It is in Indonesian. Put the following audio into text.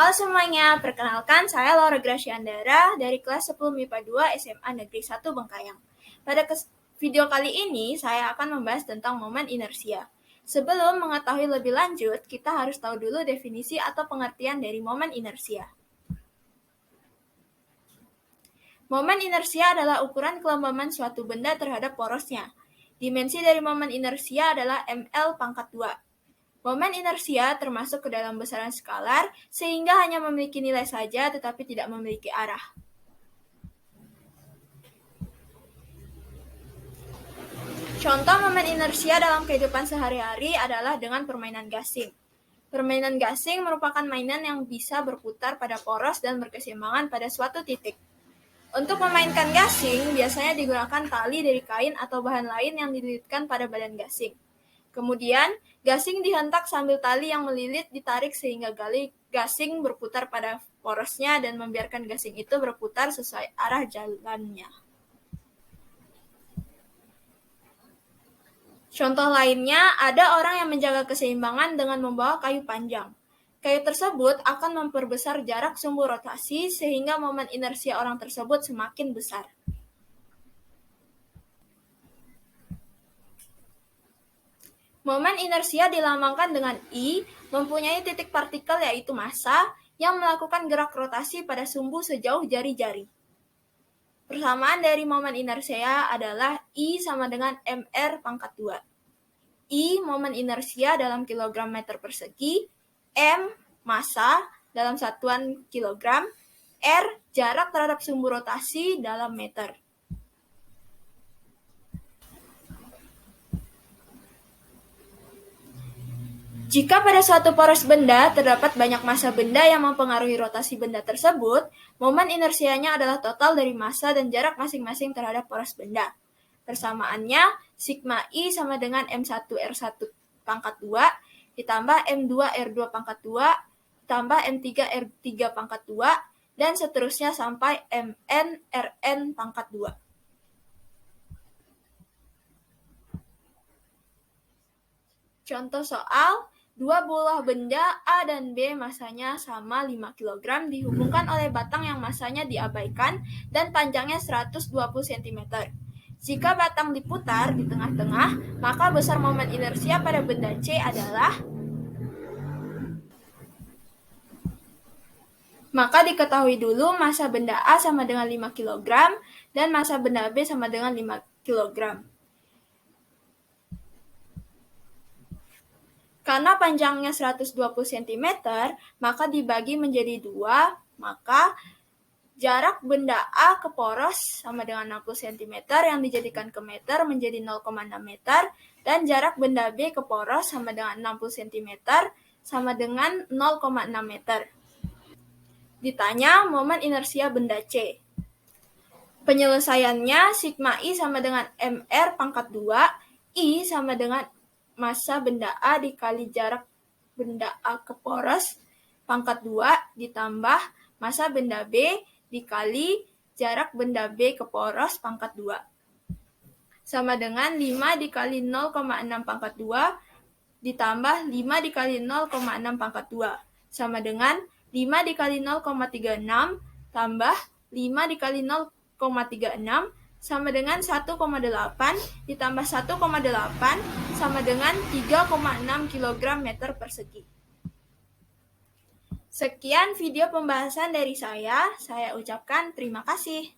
Halo semuanya, perkenalkan saya Laura Graciandara dari kelas 10 MIPA 2 SMA Negeri 1 Bengkayang. Pada video kali ini, saya akan membahas tentang momen inersia. Sebelum mengetahui lebih lanjut, kita harus tahu dulu definisi atau pengertian dari momen inersia. Momen inersia adalah ukuran kelembaban suatu benda terhadap porosnya. Dimensi dari momen inersia adalah ml pangkat 2. Momen inersia termasuk ke dalam besaran skalar, sehingga hanya memiliki nilai saja tetapi tidak memiliki arah. Contoh momen inersia dalam kehidupan sehari-hari adalah dengan permainan gasing. Permainan gasing merupakan mainan yang bisa berputar pada poros dan berkeseimbangan pada suatu titik. Untuk memainkan gasing, biasanya digunakan tali dari kain atau bahan lain yang dililitkan pada badan gasing. Kemudian, gasing dihentak sambil tali yang melilit ditarik sehingga gasing berputar pada porosnya dan membiarkan gasing itu berputar sesuai arah jalannya. Contoh lainnya, ada orang yang menjaga keseimbangan dengan membawa kayu panjang. Kayu tersebut akan memperbesar jarak sumbu rotasi sehingga momen inersia orang tersebut semakin besar. Momen inersia dilambangkan dengan I, mempunyai titik partikel yaitu massa, yang melakukan gerak rotasi pada sumbu sejauh jari-jari. Persamaan dari momen inersia adalah I sama dengan mr pangkat 2. I, momen inersia dalam kilogram meter persegi, M, massa dalam satuan kilogram, R, jarak terhadap sumbu rotasi dalam meter. Jika pada suatu poros benda terdapat banyak massa benda yang mempengaruhi rotasi benda tersebut, momen inersianya adalah total dari massa dan jarak masing-masing terhadap poros benda. Persamaannya, sigma I sama dengan M1R1 pangkat 2 ditambah M2R2 pangkat 2 ditambah M3R3 pangkat 2 dan seterusnya sampai MN-Rn pangkat 2. Contoh soal, dua buah benda A dan B massanya sama 5 kg dihubungkan oleh batang yang massanya diabaikan dan panjangnya 120 cm. Jika batang diputar di tengah-tengah, maka besar momen inersia pada benda C adalah... Maka diketahui dulu massa benda A sama dengan 5 kg dan massa benda B sama dengan 5 kg. Karena panjangnya 120 cm, maka dibagi menjadi 2, maka jarak benda A ke poros sama dengan 60 cm yang dijadikan ke meter menjadi 0,6 meter, dan jarak benda B ke poros sama dengan 60 cm sama dengan 0,6 meter. Ditanya momen inersia benda C. Penyelesaiannya, sigma I sama dengan mr pangkat 2, I sama dengan massa benda A dikali jarak benda A ke poros pangkat 2 ditambah massa benda B dikali jarak benda B ke poros pangkat 2 sama dengan 5 dikali 0,6 pangkat 2 ditambah 5 dikali 0,6 pangkat 2 sama dengan 5 dikali 0,36 tambah 5 dikali 0,36 sama dengan 1,8 ditambah 1,8 sama dengan 3,6 kg meter persegi. Sekian video pembahasan dari saya ucapkan terima kasih.